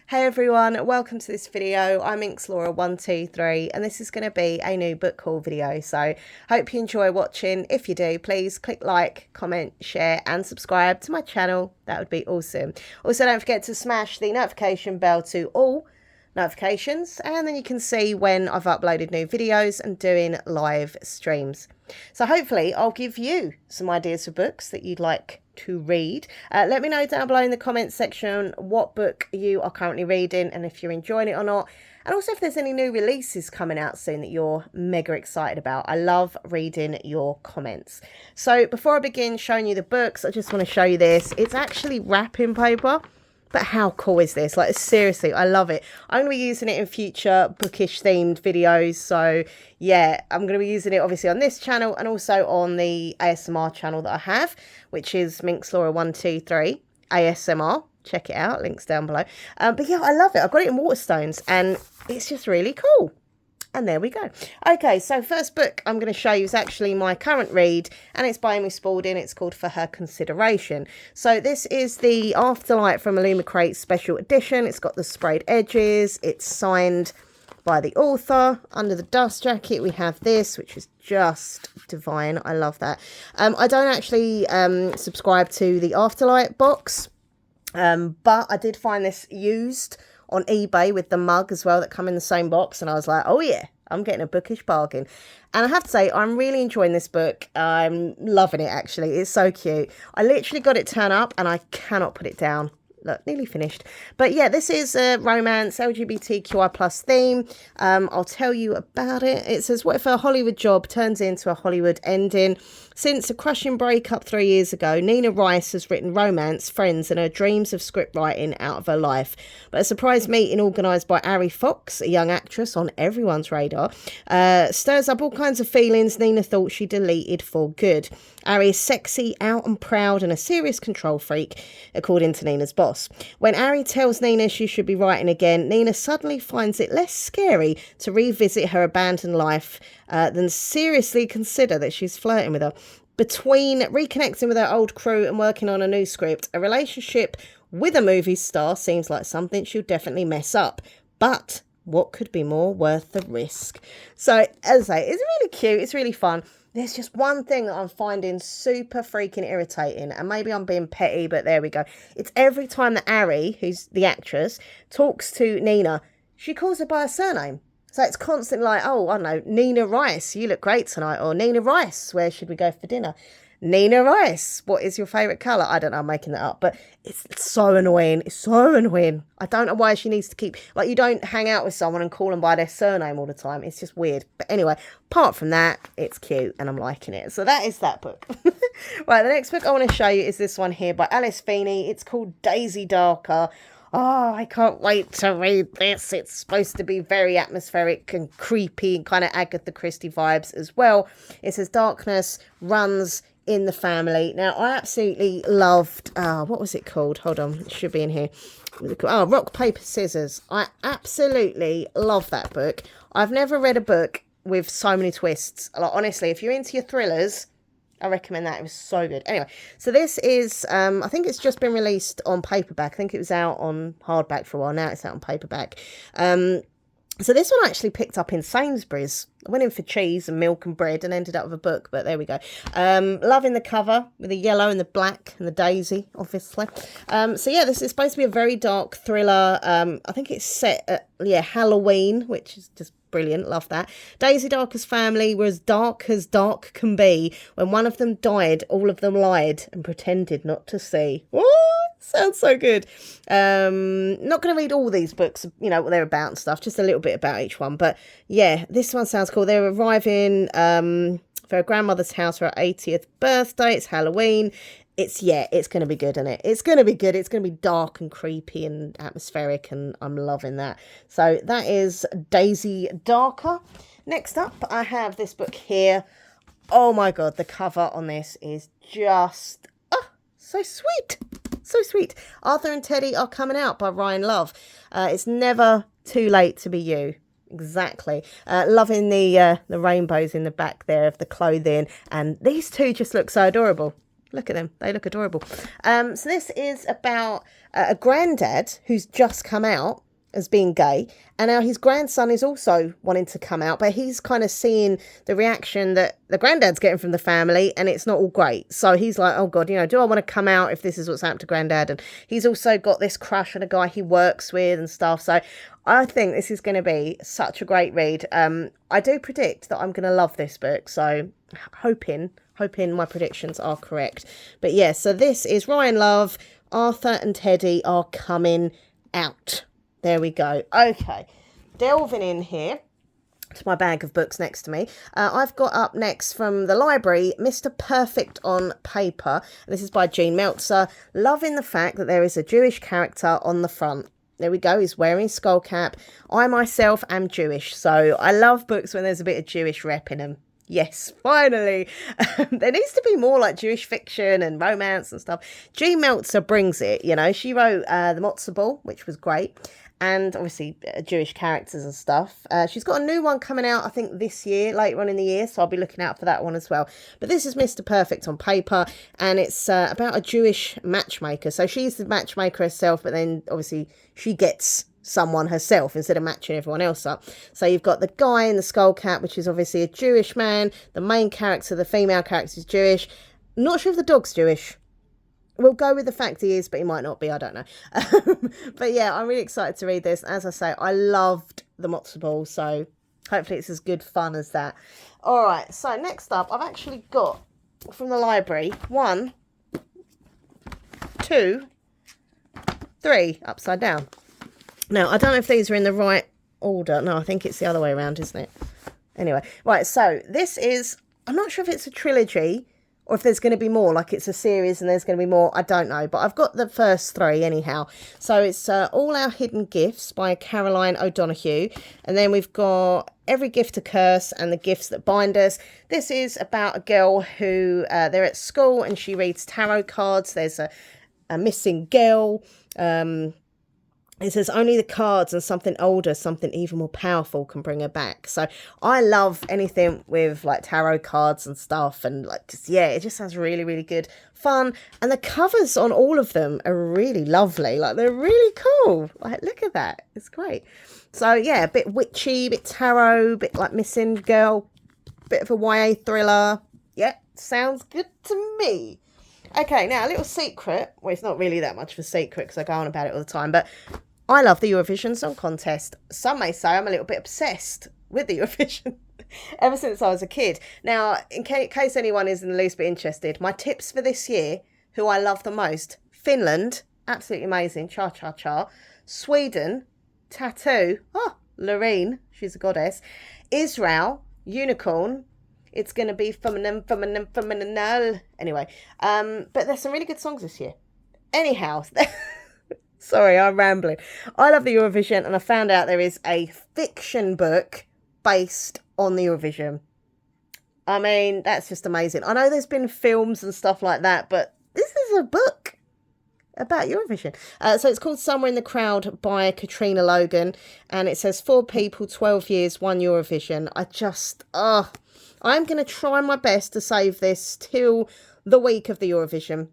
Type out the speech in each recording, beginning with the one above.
Hey everyone, welcome to this video. I'm Inxlaura123 and this is going to be a new book haul video. So hope you enjoy watching. If you do, please click like, comment, share and subscribe to my channel. That would be awesome. Also, don't forget to smash the notification bell to all notifications and then you can see when I've uploaded new videos and doing live streams. So hopefully I'll give you some ideas for books that you'd like to read. Let me know down below in the comments section what book you are currently reading and if you're enjoying it or not, and also if there's any new releases coming out soon that you're mega excited about. I love reading your comments. So before I begin showing you the books, I just want to show you this. It's actually wrapping paper. But how cool is this? Like, seriously, I love it. I'm going to be using it in future bookish themed videos. So yeah, I'm going to be using it obviously on this channel and also on the ASMR channel that I have, which is Minxlaura123 ASMR. Check it out, links down below. But yeah, I love it. I've got it in waterstones and it's just really cool. And there we go. Okay, so first book I'm going to show you is actually my current read, and it's by Amy Spalding. It's called For Her Consideration. So this is the Afterlight from Illumicrate special edition. It's got the sprayed edges. It's signed by the author. Under the dust jacket we have this, which is just divine. I love that. I don't actually subscribe to the Afterlight box, but I did find this used on eBay with the mug as well that come in the same box, and I was like, oh yeah, I'm getting a bookish bargain. And I have to say, I'm really enjoying this book. I'm loving it, actually. It's so cute. I literally got it turned up and I cannot put it down. Look, nearly finished. But yeah, this is a romance, LGBTQI plus theme. I'll tell you about it. It says, what if a Hollywood job turns into a Hollywood ending? Since a crushing breakup 3 years ago, Nina Rice has written romance, friends and her dreams of script writing out of her life. But a surprise meeting organised by Ari Fox, a young actress on everyone's radar, stirs up all kinds of feelings Nina thought she deleted for good. Ari is sexy, out and proud and a serious control freak, according to Nina's boss. When Ari tells Nina she should be writing again, Nina suddenly finds it less scary to revisit her abandoned life than seriously consider that she's flirting with her. Between reconnecting with her old crew and working on a new script, a relationship with a movie star seems like something she'll definitely mess up. But what could be more worth the risk? So, as I say, it's really cute. It's really fun. There's just one thing that I'm finding super freaking irritating, and maybe I'm being petty, but there we go. It's every time that Ari, who's the actress, talks to Nina, she calls her by her surname. So it's constantly like, oh, I don't know, Nina Rice, you look great tonight. Or Nina Rice, where should we go for dinner? Nina Rice, what is your favourite colour? I don't know, I'm making that up. But it's so annoying. It's so annoying. I don't know why she needs to keep... Like, you don't hang out with someone and call them by their surname all the time. It's just weird. But anyway, apart from that, it's cute and I'm liking it. So that is that book. Right, the next book I want to show you is this one here by Alice Feeney. It's called Daisy Darker. Oh, I can't wait to read this. It's supposed to be very atmospheric and creepy and kind of Agatha Christie vibes as well. It says darkness runs in the family. Now, I absolutely loved, what was it called? Hold on, it should be in here. Oh, Rock, Paper, Scissors. I absolutely love that book. I've never read a book with so many twists. Like, honestly, if you're into your thrillers, I recommend that. It was so good. Anyway, so this is, I think it's just been released on paperback. I think it was out on hardback for a while. Now it's out on paperback. So this one I actually picked up in Sainsbury's. I went in for cheese and milk and bread and ended up with a book, but there we go. Loving the cover with the yellow and the black and the daisy, obviously. So yeah, this is supposed to be a very dark thriller. I think it's set at, Halloween, which is just brilliant. Love that. Daisy Darker's family were as dark can be. When one of them died, all of them lied and pretended not to see. What? Sounds so good. Not going to read all these books, you know, what they're about and stuff, just a little bit about each one. But yeah, this one sounds cool. They're arriving for her grandmother's house for her 80th birthday. It's Halloween. It's going to be good, isn't it? It's going to be good. It's going to be dark and creepy and atmospheric, and I'm loving that. So that is Daisy Darker. Next up, I have this book here. Oh my God, the cover on this is just, so sweet. So sweet. Arthur and Teddy Are Coming Out by Ryan Love. It's never too late to be you. Exactly. Loving the rainbows in the back there of the clothing. And these two just look so adorable. Look at them. They look adorable. So this is about a granddad who's just come out as being gay, and now his grandson is also wanting to come out, but he's kind of seeing the reaction that the granddad's getting from the family, and it's not all great. So he's like, oh God, do I want to come out if this is what's happened to granddad? And he's also got this crush on a guy he works with and stuff. So I think this is going to be such a great read. I do predict that I'm going to love this book, so hoping my predictions are correct. But yeah, so this is Ryan Love, Arthur and Teddy Are Coming Out. There we go. Okay, delving in here to my bag of books next to me. I've got up next from the library, Mr. Perfect on Paper. This is by Jean Meltzer. Loving the fact that there is a Jewish character on the front. There we go. He's wearing a skull cap. I myself am Jewish, so I love books when there's a bit of Jewish rep in them. Yes, finally. There needs to be more like Jewish fiction and romance and stuff. Jean Meltzer brings it, She wrote The Matzo Ball, which was great. And obviously Jewish characters and stuff. She's got a new one coming out, I think, this year, later on in the year. So I'll be looking out for that one as well. But this is Mr. Perfect on Paper. And it's about a Jewish matchmaker. So she's the matchmaker herself, but then obviously she gets someone herself instead of matching everyone else up. So you've got the guy in the skull cap, which is obviously a Jewish man. The main character, the female character, is Jewish. Not sure if the dog's Jewish. We'll go with the fact he is, but he might not be. I don't know. But yeah, I'm really excited to read this. As I say, I loved The Matzo Ball, so hopefully it's as good fun as that. All right, so next up, I've actually got from the library 1, 2, 3 upside down. Now, I don't know if these are in the right order. No, I think it's the other way around, isn't it? Anyway, right, so this is, I'm not sure if it's a trilogy or if there's going to be more, like it's a series and there's going to be more, I don't know. But I've got the first 3 anyhow. So it's All Our Hidden Gifts by Caroline O'Donoghue. And then we've got Every Gift a Curse and The Gifts That Bind Us. This is about a girl who, they're at school and she reads tarot cards. There's a missing girl. It says only the cards and something older, something even more powerful can bring her back. So I love anything with like tarot cards and stuff, and like just, yeah, it just sounds really, really good, fun. And the covers on all of them are really lovely. Like they're really cool. Like look at that, it's great. So yeah, a bit witchy, a bit tarot, a bit like missing girl, bit of a YA thriller. Yeah, sounds good to me. Okay, now a little secret. Well, it's not really that much of a secret because I go on about it all the time, but I love the Eurovision Song Contest. Some may say I'm a little bit obsessed with the Eurovision ever since I was a kid. Now, in case anyone is in the least bit interested, my tips for this year, who I love the most: Finland, absolutely amazing, cha-cha-cha. Sweden, Tattoo, Loreen, she's a goddess. Israel, Unicorn. It's going to be feminine. Anyway, but there's some really good songs this year. Anyhow, sorry, I'm rambling. I love the Eurovision, and I found out there is a fiction book based on the Eurovision. I mean, that's just amazing. I know there's been films and stuff like that, but this is a book about Eurovision. So it's called Somewhere in the Crowd by Katrina Logan, and it says 4 people, 12 years, 1 Eurovision. I'm going to try my best to save this till the week of the Eurovision.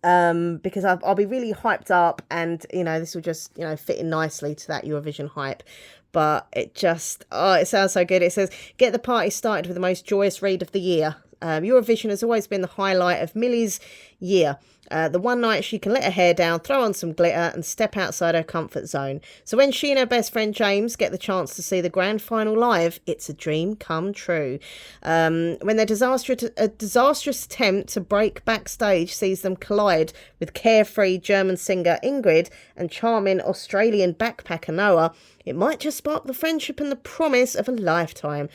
Because I'll be really hyped up, and this will just fit in nicely to that Eurovision hype. But it just it sounds so good. It says get the party started with the most joyous read of the year. Eurovision has always been the highlight of Millie's year. The one night she can let her hair down, throw on some glitter and step outside her comfort zone. So when she and her best friend James get the chance to see the grand final live, it's a dream come true. When their disastrous attempt to break backstage sees them collide with carefree German singer Ingrid and charming Australian backpacker Noah, it might just spark the friendship and the promise of a lifetime.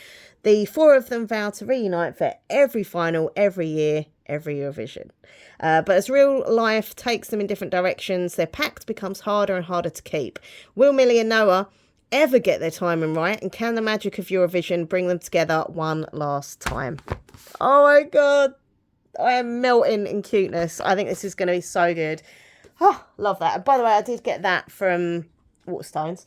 The 4 of them vow to reunite for every final, every year, every Eurovision. But as real life takes them in different directions, their pact becomes harder and harder to keep. Will Millie and Noah ever get their timing right? And can the magic of Eurovision bring them together one last time? Oh my God. I am melting in cuteness. I think this is going to be so good. Oh, love that. And by the way, I did get that from Waterstones.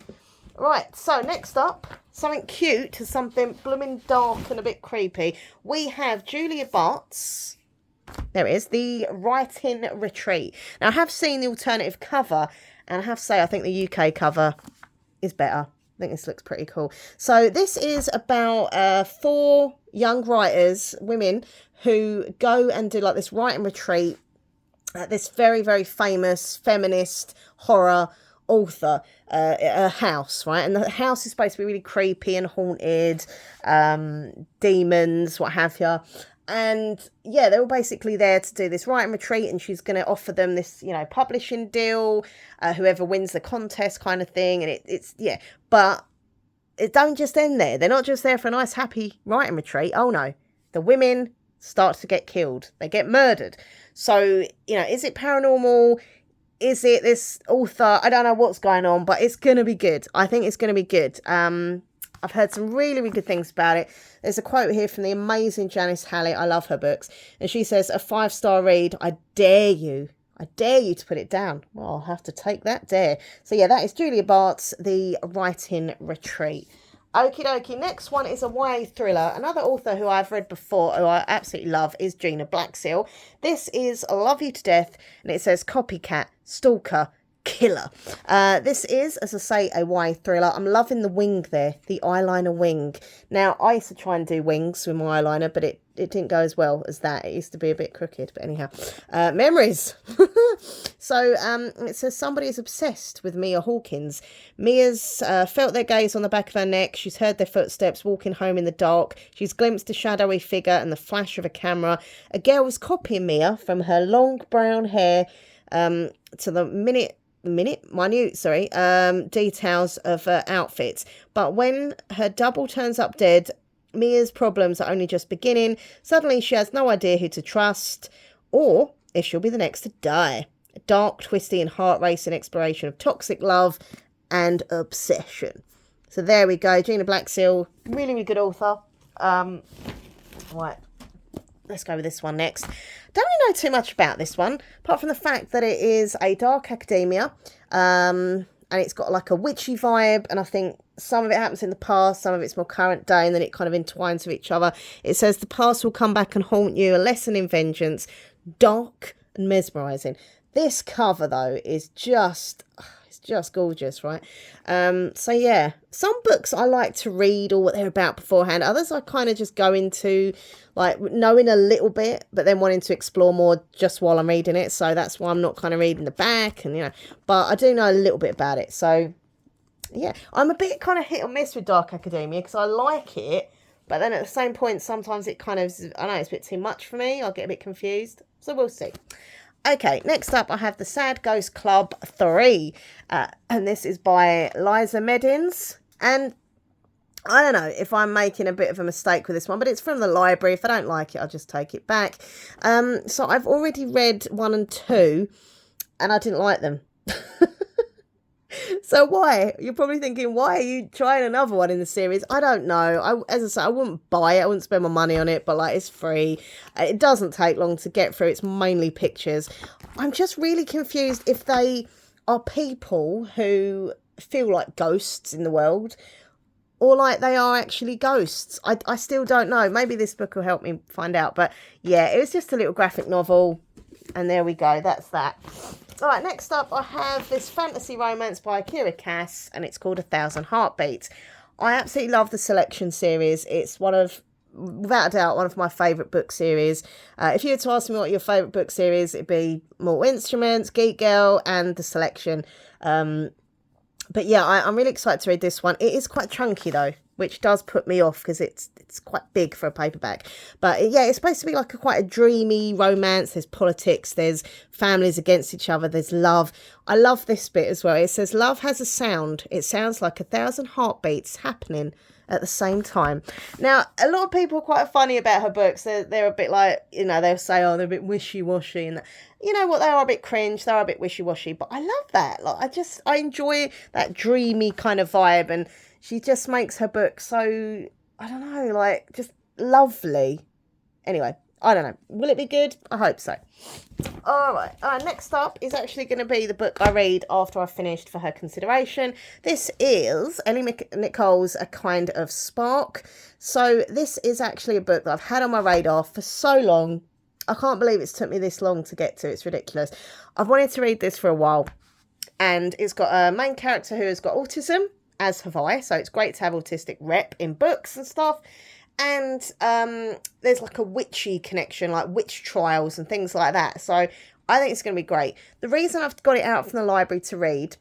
Right, so next up, something cute to something blooming dark and a bit creepy. We have Julia Bart's There it is, The Writing Retreat. Now, I have seen the alternative cover, and I have to say, I think the UK cover is better. I think this looks pretty cool. So this is about 4 young writers, women, who go and do like this writing retreat at this very, very famous feminist horror author a house, right? And the house is supposed to be really creepy and haunted, demons, what have you. And yeah, they're all basically there to do this writing retreat, and she's going to offer them this, you know, publishing deal, whoever wins the contest kind of thing. And it's yeah, but it don't just end there. They're not just there for a nice, happy writing retreat. Oh no, the women start to get killed. They get murdered. So, you know, is it paranormal? Is it this author? I don't know what's going on, but it's going to be good. I think it's going to be good. I've heard some really, really good things about it. There's a quote here from the amazing Janice Hallett. I love her books. And she says, a 5-star read. I dare you to put it down. Well, I'll have to take that dare. So yeah, that is Julia Bart's The Writing Retreat. Okie dokie. Next one is a YA thriller. Another author who I've read before, who I absolutely love, is Gina Blackseal. This is Love You to Death, and it says copycat, stalker, killer. This is, as I say, a YA thriller. I'm loving the wing there, the eyeliner wing. Now, I used to try and do wings with my eyeliner, but it didn't go as well as that. It used to be a bit crooked, but anyhow. Memories. So, it says somebody is obsessed with Mia Hawkins. Mia's felt their gaze on the back of her neck. She's heard their footsteps walking home in the dark. She's glimpsed a shadowy figure and the flash of a camera. A girl was copying Mia from her long brown hair to the minute details of her outfits. But when her double turns up dead, Mia's problems are only just beginning. Suddenly she has no idea who to trust or if she'll be the next to die. A dark, twisty and heart-racing exploration of toxic love and obsession. So there we go. Gina Blackseal, really, really good author. Right, let's go with this one next. Don't really know too much about this one, apart from the fact that it is a dark academia, and it's got like a witchy vibe, and I think some of it happens in the past, some of it's more current day, and then it kind of entwines with each other. It says the past will come back and haunt you, a lesson in vengeance, dark and mesmerising. This cover, though, is just gorgeous, right? So yeah, some books I like to read all what they're about beforehand. Others I kind of just go into like knowing a little bit, but then wanting to explore more just while I'm reading it. So that's why I'm not kind of reading the back, and you know, but I do know a little bit about it. So yeah, I'm a bit kind of hit or miss with dark academia because I like it, but then at the same point, sometimes it kind of, I know it's a bit too much for me. I'll get a bit confused. So we'll see. Okay, next up I have The Sad Ghost Club 3, and this is by Liza Meddins, and I don't know if I'm making a bit of a mistake with this one, but it's from the library. If I don't like it, I'll just take it back. So I've already read 1 and 2, and I didn't like them. So why? You're probably thinking, why are you trying another one in the series? I don't know. As I say, I wouldn't buy it. I wouldn't spend my money on it, but like it's free. It doesn't take long to get through. It's mainly pictures. I'm just really confused if they are people who feel like ghosts in the world or like they are actually ghosts. I still don't know. Maybe this book will help me find out. But yeah, it was just a little graphic novel. And there we go. That's that. All right, next up, I have this fantasy romance by Kira Cass, and it's called 1,000 Heartbeats. I absolutely love the Selection series. It's without a doubt, one of my favourite book series. If you were to ask me what your favourite book series, it'd be Mortal Instruments, Geek Girl, and the Selection. But yeah, I'm really excited to read this one. It is quite chunky though, which does put me off because it's quite big for a paperback. But yeah, it's supposed to be like quite a dreamy romance. There's politics, there's families against each other, there's love. I love this bit as well. It says, love has a sound. It sounds like 1,000 heartbeats happening at the same time. Now, a lot of people are quite funny about her books. They're a bit like, you know, they'll say, oh, they're a bit wishy-washy. And you know what, they are a bit cringe, they are a bit wishy-washy. But I love that. Like, I enjoy that dreamy kind of vibe. And she just makes her book so, I don't know, like, just lovely. Anyway, I don't know. Will it be good? I hope so. All right. Next up is actually going to be the book I read after I finished for her consideration. This is Ellie Nichols' A Kind of Spark. So this is actually a book that I've had on my radar for so long. I can't believe it's took me this long to get to. It's ridiculous. I've wanted to read this for a while, and it's got a main character who has got autism, as have I, so it's great to have autistic rep in books and stuff. And there's like a witchy connection, like witch trials and things like that. So I think it's going to be great. The reason I've got it out from the library to read,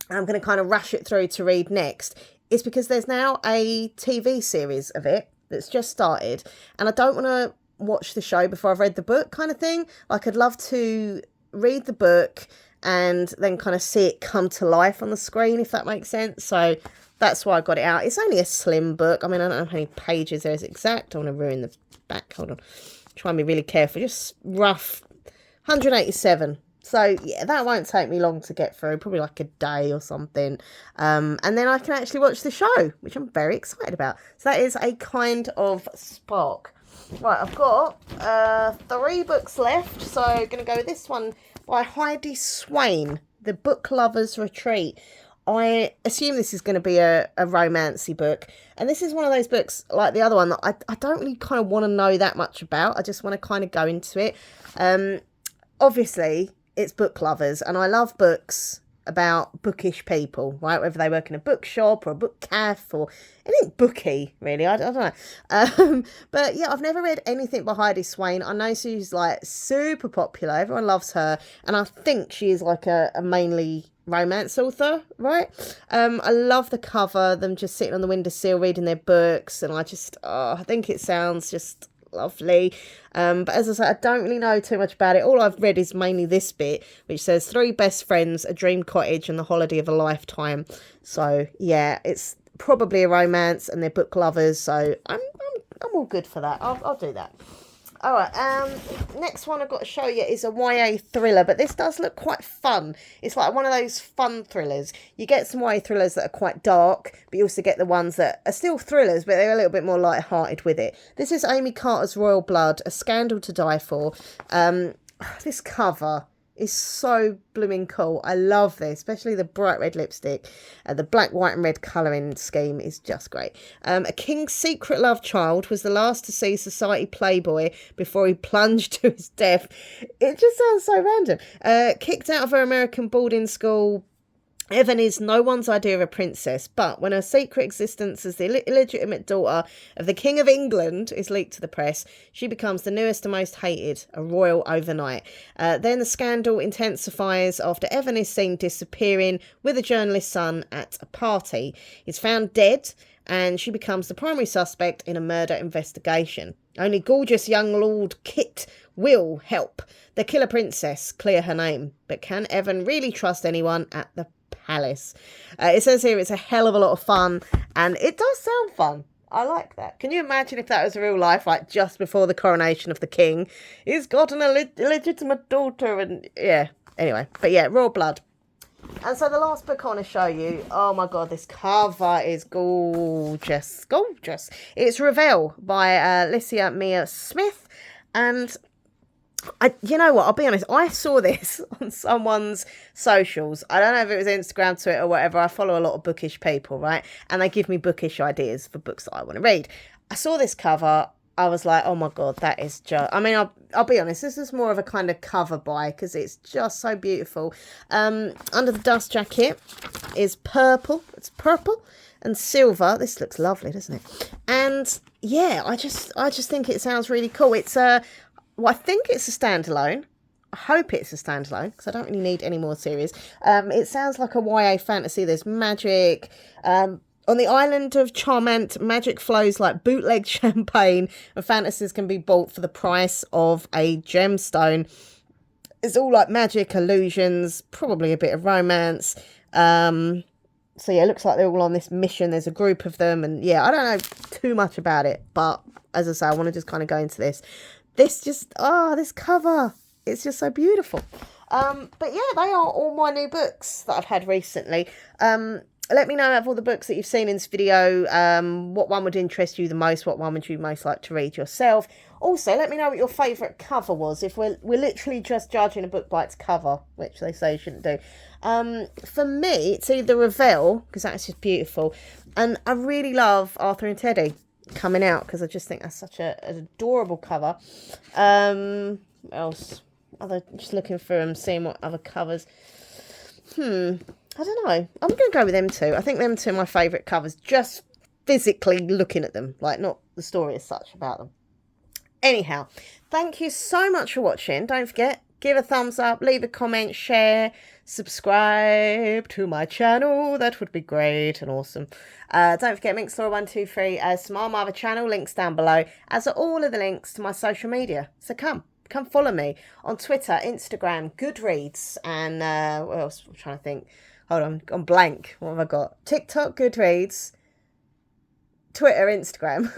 I'm going to kind of rush it through to read next, is because there's now a TV series of it that's just started, and I don't want to watch the show before I've read the book kind of thing. Like, I'd love to read the book and then kind of see it come to life on the screen, if that makes sense. So that's why I got it out. It's only a slim book. I mean, I don't know how many pages there is exact. I want to ruin the back. Hold on. Try and be really careful. Just rough 187. So, yeah, that won't take me long to get through. Probably like a day or something. And then I can actually watch the show, which I'm very excited about. So that is a kind of spark. Right, I've got 3 books left. So I'm going to go with this one by Heidi Swain, The Book Lover's Retreat. I assume this is going to be a romancy book. And this is one of those books, like the other one, that I don't really kind of want to know that much about. I just want to kind of go into it. Obviously, it's book lovers, and I love books about bookish people, right? Whether they work in a bookshop or a book cafe or anything booky, really. I don't know. But yeah, I've never read anything by Heidi Swain. I know she's like super popular. Everyone loves her. And I think she is like a mainly romance author, right? I love the cover, them just sitting on the windowsill reading their books. And I think it sounds just lovely. But as I say, I don't really know too much about it. All I've read is mainly this bit, which says 3 best friends, a dream cottage, and the holiday of a lifetime. So yeah, it's probably a romance, and they're book lovers. So I'm all good for that. I'll do that. All right, next one I've got to show you is a YA thriller, but this does look quite fun. It's like one of those fun thrillers. You get some YA thrillers that are quite dark, but you also get the ones that are still thrillers, but they're a little bit more light-hearted with it. This is Amy Carter's Royal Blood, A Scandal to Die For. This cover is so blooming cool. I love this, especially the bright red lipstick. The black, white and red colouring scheme is just great. A king's secret love child was the last to see society playboy before he plunged to his death. It just sounds so random. Kicked out of her American boarding school, Evan is no one's idea of a princess, but when her secret existence as the illegitimate daughter of the King of England is leaked to the press, she becomes the newest and most hated, a royal overnight. Then the scandal intensifies after Evan is seen disappearing with a journalist's son at a party. He's found dead, and she becomes the primary suspect in a murder investigation. Only gorgeous young Lord Kit will help the killer princess clear her name. But can Evan really trust anyone at the palace? It says here it's a hell of a lot of fun, and it does sound fun. I like that. Can you imagine if that was real life, like just before the coronation of the king? He's got an illegitimate daughter, and yeah. Anyway, but yeah, Royal Blood. And so the last book I want to show you, oh my god, this cover is gorgeous. Gorgeous. It's Revel by Alicia Mia Smith. And you know what, I'll be honest, I saw this on someone's socials. I don't know if it was Instagram, Twitter, or whatever. I follow a lot of bookish people, right? And they give me bookish ideas for books that I want to read. I saw this cover. I was like, oh my god, that is just... I mean, I'll be honest, this is more of a kind of cover buy because it's just so beautiful. Under the dust jacket is purple. It's purple and silver. This looks lovely, doesn't it? And yeah, I just think it sounds really cool. It's well, I think it's a standalone. I hope it's a standalone because I don't really need any more series. It sounds like a YA fantasy. There's magic. On the island of Charmant, magic flows like bootleg champagne, and fantasies can be bought for the price of a gemstone. It's all like magic, illusions, probably a bit of romance. So yeah, it looks like they're all on this mission. There's a group of them, and yeah, I don't know too much about it, but as I say, I want to just kind of go into this. This cover, it's just so beautiful. But yeah, they are all my new books that I've had recently. Let me know out of all the books that you've seen in this video, what one would interest you the most, what one would you most like to read yourself. Also, let me know what your favourite cover was, if we're literally just judging a book by its cover, which they say you shouldn't do. For me, it's either Revel, because that's just beautiful, and I really love Arthur and Teddy. coming out because I just think that's such an adorable cover. What else? Just looking through them, seeing what other covers. I don't know. I'm going to go with them two. I think them two are my favourite covers, just physically looking at them, like not the story as such about them. Anyhow, thank you so much for watching. Don't forget, give a thumbs up, leave a comment, share, subscribe to my channel. That would be great and awesome. Don't forget, Minxlaw123 as my other channel, links down below, as are all of the links to my social media. So come follow me on Twitter, Instagram, Goodreads, and what else? I'm trying to think. Hold on, I'm blank. What have I got? TikTok, Goodreads, Twitter, Instagram.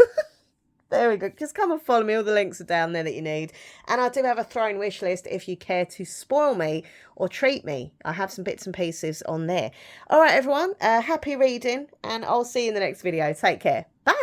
There we go. Just come and follow me. All the links are down there that you need. And I do have a throwing wish list if you care to spoil me or treat me. I have some bits and pieces on there. All right, everyone. Happy reading, and I'll see you in the next video. Take care. Bye.